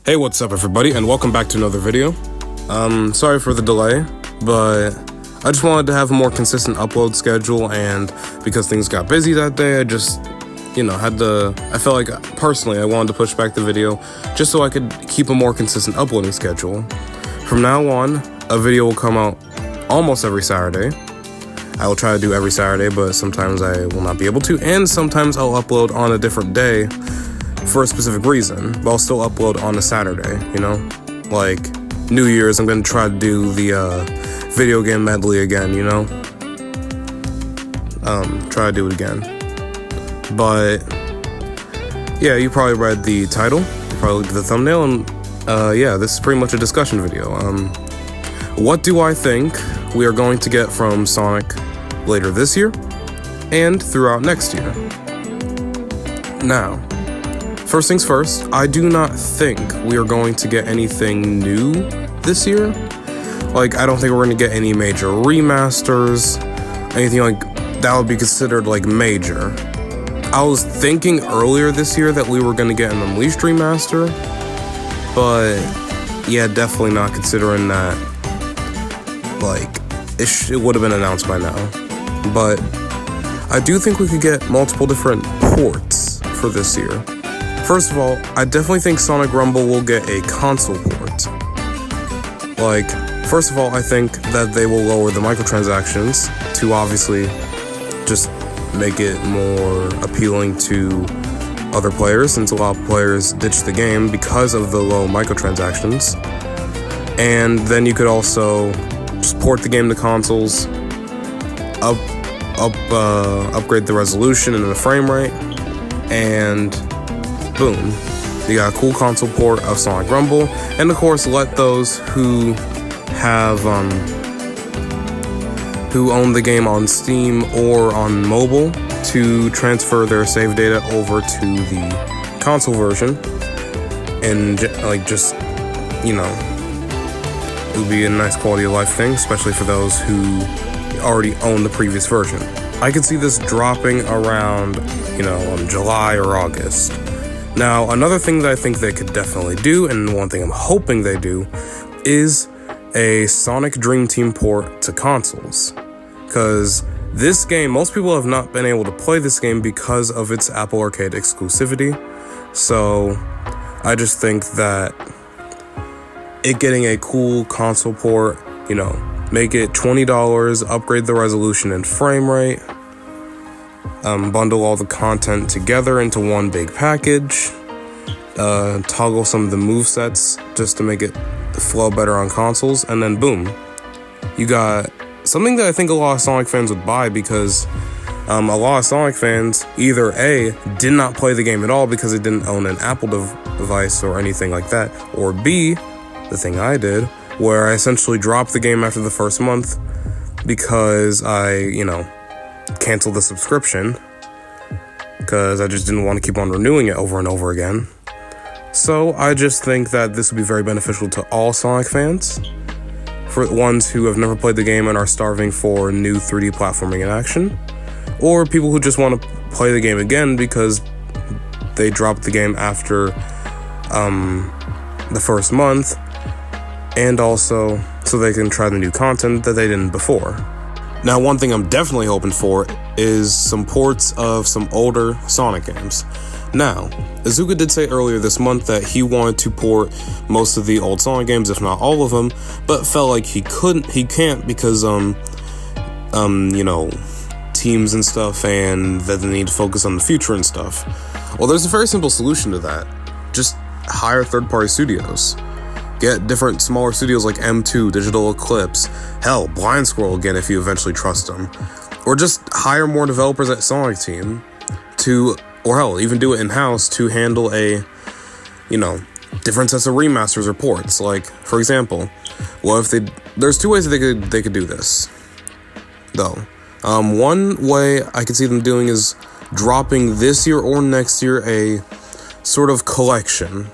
Hey, what's up everybody, and welcome back to another video. Sorry for the delay, but I just wanted to have a more consistent upload schedule, and because things got busy that day, I just, I felt like, personally, I wanted to push back the video just so I could keep a more consistent uploading schedule. From now on, a video will come out almost every Saturday. I will try to do every Saturday, but sometimes I will not be able to, and sometimes I'll upload on a different day for a specific reason, but I'll still upload on a Saturday, like New Year's. I'm gonna try to do the video game medley again, try to do it again. But yeah, you probably read the title, you probably looked at the thumbnail, and yeah, this is pretty much a discussion video. What do I think we are going to get from Sonic later this year and throughout next year? Now, first things first, I do not think we are going to get anything new this year. Like, I don't think we're going to get any major remasters, anything like that would be considered like major. I was thinking earlier this year that we were going to get an Unleashed remaster, but yeah, definitely not, considering that, like, it would have been announced by now. But I do think we could get multiple different ports for this year. First of all, I definitely think Sonic Rumble will get a console port. Like, first of all, I think that they will lower the microtransactions to obviously just make it more appealing to other players, since a lot of players ditch the game because of the low microtransactions. And then you could also just port the game to consoles, upgrade the resolution and the frame rate, and boom, you got a cool console port of Sonic Rumble. And of course, let those who have who own the game on Steam or on mobile to transfer their save data over to the console version, and like, just, it would be a nice quality of life thing, especially for those who already own the previous version. I could see this dropping around, July or August. Now, another thing that I think they could definitely do, and one thing I'm hoping they do, is a Sonic Dream Team port to consoles. Because this game, most people have not been able to play this game because of its Apple Arcade exclusivity. So I just think that it getting a cool console port, make it $20, upgrade the resolution and frame rate, bundle all the content together into one big package, toggle some of the movesets just to make it flow better on consoles, and then boom, you got something that I think a lot of Sonic fans would buy, because a lot of Sonic fans either A, did not play the game at all because they didn't own an Apple device or anything like that, or B, the thing I did, where I essentially dropped the game after the first month because I, canceled the subscription because I just didn't want to keep on renewing it over and over again. So I just think that this would be very beneficial to all Sonic fans, for ones who have never played the game and are starving for new 3D platforming in action, or people who just want to play the game again because they dropped the game after the first month, and also so they can try the new content that they didn't before. Now, one thing I'm definitely hoping for is some ports of some older Sonic games. Now, Azuka did say earlier this month that he wanted to port most of the old Sonic games, if not all of them, but felt like he can't because, teams and stuff, and that they need to focus on the future and stuff. Well, there's a very simple solution to that. Just hire third-party studios. Get different smaller studios like M2, Digital Eclipse, hell, Blind Squirrel again if you eventually trust them. Or just hire more developers at Sonic Team to, or hell, even do it in-house to handle a, different sets of remasters or ports. Like, for example, what if there's two ways that they could do this, though. One way I could see them doing is dropping this year or next year a sort of collection.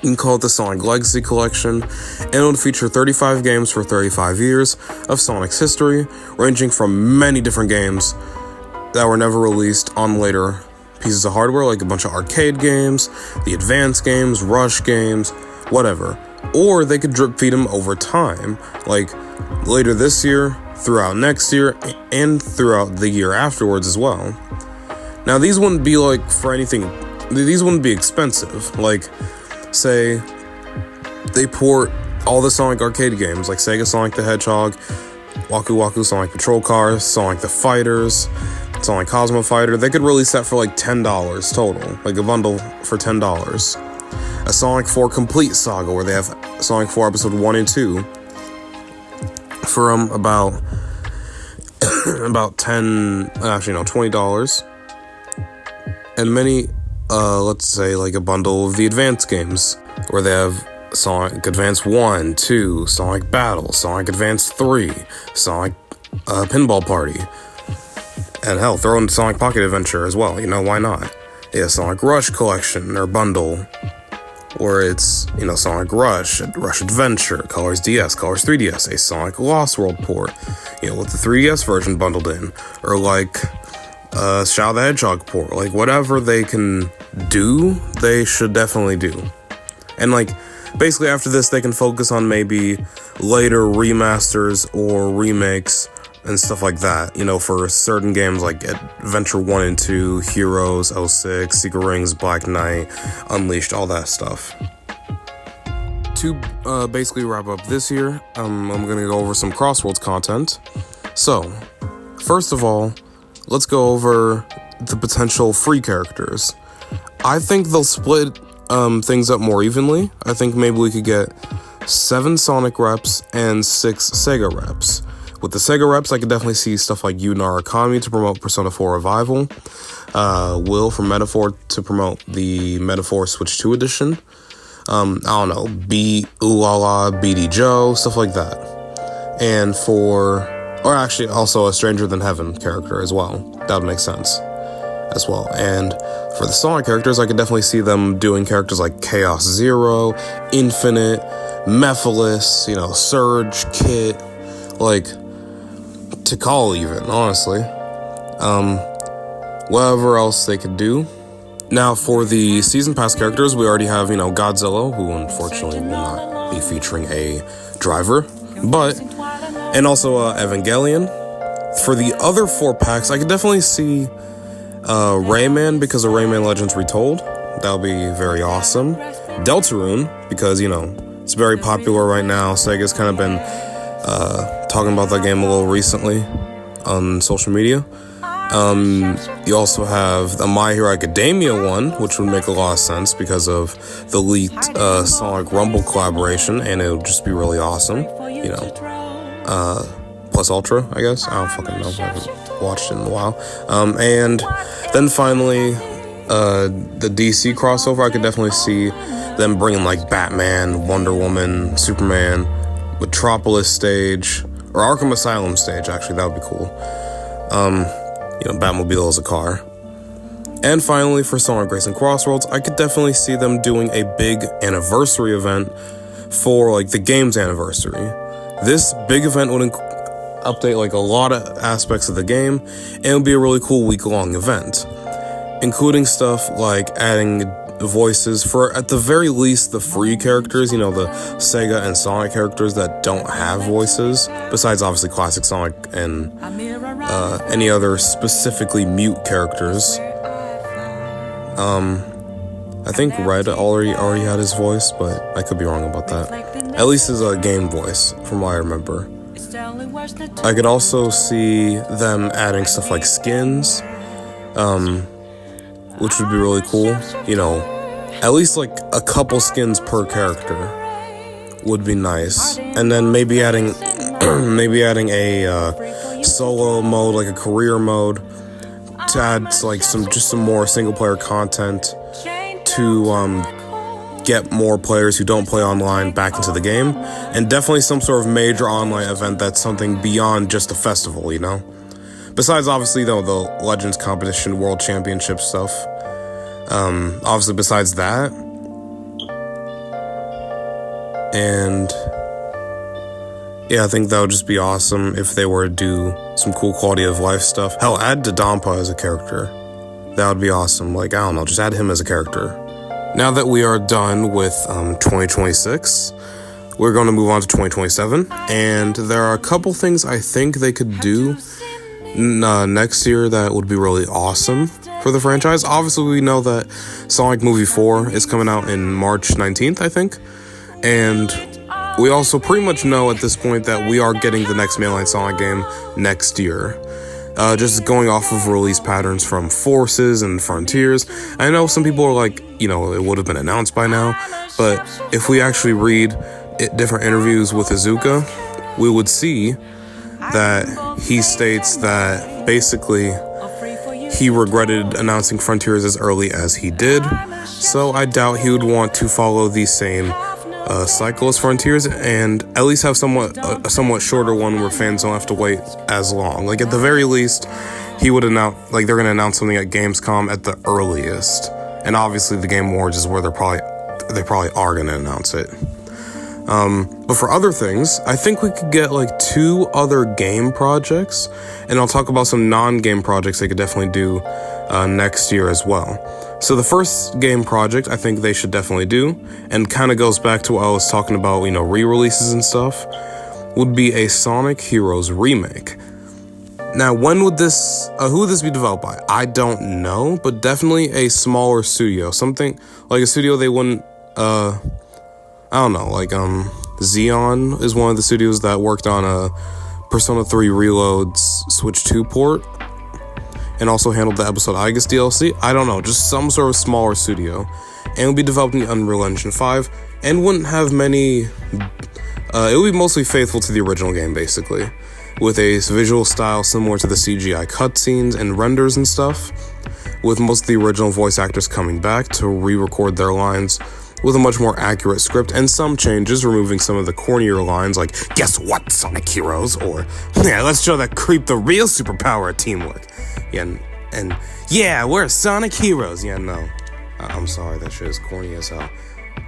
You can call it the Sonic Legacy Collection, and it would feature 35 games for 35 years of Sonic's history, ranging from many different games that were never released on later pieces of hardware, like a bunch of arcade games, the advanced games, rush games, whatever. Or they could drip feed them over time, like later this year, throughout next year, and throughout the year afterwards as well. Now, these wouldn't be like for anything, these wouldn't be expensive. Like, say, they port all the Sonic arcade games, like Sega Sonic the Hedgehog, Waku Waku Sonic Patrol Cars, Sonic the Fighters, Sonic Cosmo Fighter. They could release that for like $10 total, like a bundle for $10. A Sonic 4 Complete Saga, where they have Sonic 4 Episode 1 and 2, for about $20. And many, let's say like a bundle of the advanced games, where they have Sonic Advance 1, 2, Sonic Battle, Sonic Advance 3, Sonic Pinball Party, and hell, throw in Sonic Pocket Adventure as well, why not? Yeah, Sonic Rush Collection, or bundle, where it's, Sonic Rush, Rush Adventure, Colors DS, Colors 3DS, a Sonic Lost World port, with the 3DS version bundled in, or like Shadow the Hedgehog port. Like, whatever they can do, they should definitely do. And like, basically after this, they can focus on maybe later remasters or remakes and stuff like that, for certain games like Adventure 1 and 2, Heroes, 06, Secret Rings, Black Knight, Unleashed, all that stuff. To basically wrap up this year, I'm going to go over some Crossworlds content. So, first of all, let's go over the potential free characters. I think they'll split things up more evenly. I think maybe we could get 7 Sonic reps and 6 Sega reps. With the Sega reps, I could definitely see stuff like Yu Narukami to promote Persona 4 Revival, Will from Metaphor to promote the Metaphor Switch 2 edition, I don't know, Ulala, BD Joe, stuff like that. And or actually also a Stranger Than Heaven character as well. That would make sense as well. And for the Sonic characters, I could definitely see them doing characters like Chaos Zero, Infinite, Mephiles, Surge, Kit, like Tikal even, honestly. Whatever else they could do. Now, for the Season Pass characters, we already have, Godzilla, who unfortunately will not be featuring a driver, and also Evangelion. For the other 4 packs, I could definitely see Rayman, because of Rayman Legends Retold. That would be very awesome. Deltarune, because, it's very popular right now. Sega's kind of been talking about that game a little recently on social media. You also have the My Hero Academia one, which would make a lot of sense because of the leaked Sonic Rumble collaboration, and it would just be really awesome, Plus Ultra, I guess. I don't fucking know. I haven't watched it in a while. And then finally, the DC crossover, I could definitely see them bringing like Batman, Wonder Woman, Superman, Metropolis stage, or Arkham Asylum stage, actually, that would be cool. Batmobile as a car. And finally, for Sonic Racing Crossworlds, I could definitely see them doing a big anniversary event for like the game's anniversary. This big event would update like a lot of aspects of the game, and it would be a really cool week-long event, including stuff like adding voices for, at the very least, the free characters, the Sega and Sonic characters that don't have voices, besides obviously classic Sonic and any other specifically mute characters. I think Red already had his voice, but I could be wrong about that. At least his game voice, from what I remember. I could also see them adding stuff like skins, which would be really cool. At least like a couple skins per character would be nice. And then maybe adding a solo mode, like a career mode, to add like some more single player content to get more players who don't play online back into the game, and definitely some sort of major online event that's something beyond just a festival, Besides, obviously, though, the Legends competition, World Championship stuff. Obviously, besides that. And yeah, I think that would just be awesome if they were to do some cool quality of life stuff. Hell, add Dodonpa as a character. That would be awesome. Like, I don't know, just add him as a character. Now that we are done with 2026, we're going to move on to 2027. And there are a couple things I think they could do next year that would be really awesome for the franchise. Obviously, we know that Sonic Movie 4 is coming out in March 19th, I think. And we also pretty much know at this point that we are getting the next mainline Sonic game next year. Just going off of release patterns from Forces and Frontiers. I know some people are like, it would have been announced by now. But if we actually read different interviews with Iizuka, we would see that he states that basically he regretted announcing Frontiers as early as he did. So I doubt he would want to follow the same cycle as Frontiers, and at least have a somewhat shorter one where fans don't have to wait as long. Like, at the very least, he would announce, like, they're going to announce something at Gamescom at the earliest. And obviously the Game Awards is where they probably are going to announce it. But for other things, I think we could get like 2 other game projects, and I'll talk about some non-game projects they could definitely do next year as well. So the first game project I think they should definitely do, and kind of goes back to what I was talking about, re-releases and stuff, would be a Sonic Heroes remake. Now, when would who would this be developed by? I don't know, but definitely a smaller studio. Something like a studio they wouldn't, I don't know, like, Xeon is one of the studios that worked on a Persona 3 Reload's Switch 2 port, and also handled the episode Igus DLC. I don't know, just some sort of smaller studio. And it would be developed in Unreal Engine 5, and wouldn't have many, it would be mostly faithful to the original game, basically, with a visual style similar to the CGI cutscenes and renders and stuff, with most of the original voice actors coming back to re-record their lines with a much more accurate script, and some changes, removing some of the cornier lines like, "Guess what, Sonic Heroes?" or, "Yeah, let's show that creep the real superpower of teamwork." Yeah, and yeah, we're Sonic Heroes. Yeah, no, I'm sorry, that shit is corny as hell.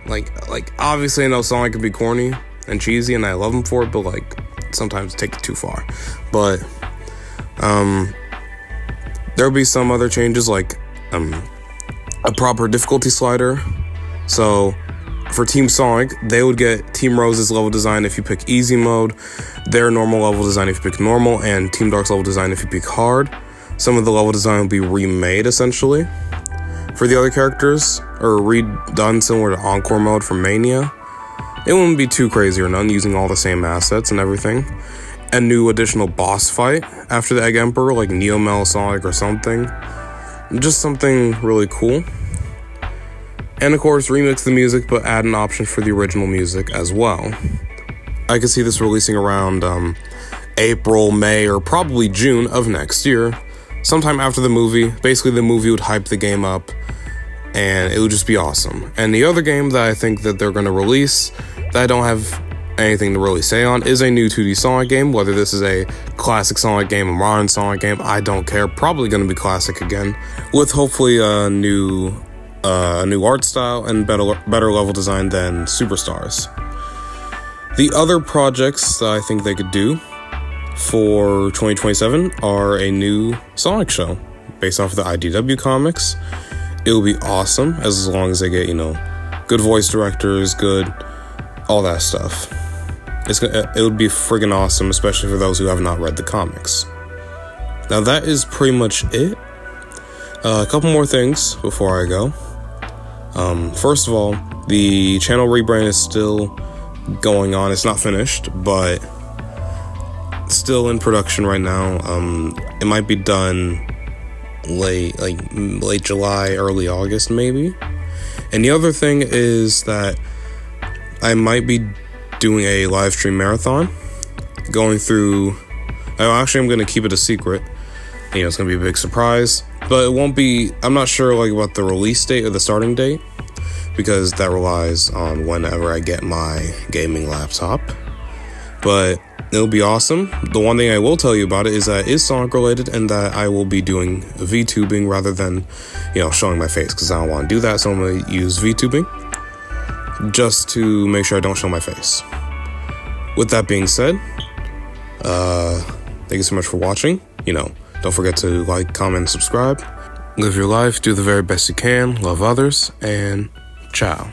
Like, obviously I know Sonic can be corny and cheesy, and I love him for it, but like, sometimes take it too far. But, there'll be some other changes, like, a proper difficulty slider. So, for Team Sonic, they would get Team Rose's level design if you pick easy mode, their normal level design if you pick normal, and Team Dark's level design if you pick hard. Some of the level design will be remade, essentially, for the other characters, or redone similar to Encore mode for Mania. It wouldn't be too crazy or none, using all the same assets and everything. A new additional boss fight after the Egg Emperor, like Neomel Sonic or something. Just something really cool. And of course, remix the music, but add an option for the original music as well. I could see this releasing around April, May, or probably June of next year. Sometime after the movie. Basically, the movie would hype the game up, and it would just be awesome. And the other game that I think that they're going to release, that I don't have anything to really say on, is a new 2D Sonic game. Whether this is a classic Sonic game, a modern Sonic game, I don't care. Probably going to be classic again, with hopefully a new art style and better level design than Superstars. The other projects that I think they could do for 2027 are a new Sonic show based off of the IDW comics. It will be awesome as long as they get, good voice directors, good, all that stuff. It would be friggin' awesome, especially for those who have not read the comics. Now that is pretty much it. A couple more things before I go. First of all, the channel rebrand is still going on. It's not finished, but still in production right now. It might be done late July, early August, maybe. And the other thing is that I might be doing a live stream marathon, going through. I'm going to keep it a secret. It's going to be a big surprise, but it won't be. I'm not sure about the release date or the starting date, because that relies on whenever I get my gaming laptop. But it'll be awesome. The one thing I will tell you about it is that it is Sonic related, and that I will be doing VTubing rather than, showing my face, because I don't want to do that. So I'm going to use VTubing just to make sure I don't show my face. With that being said, thank you so much for watching. Don't forget to like, comment, and subscribe. Live your life, do the very best you can, love others, and ciao.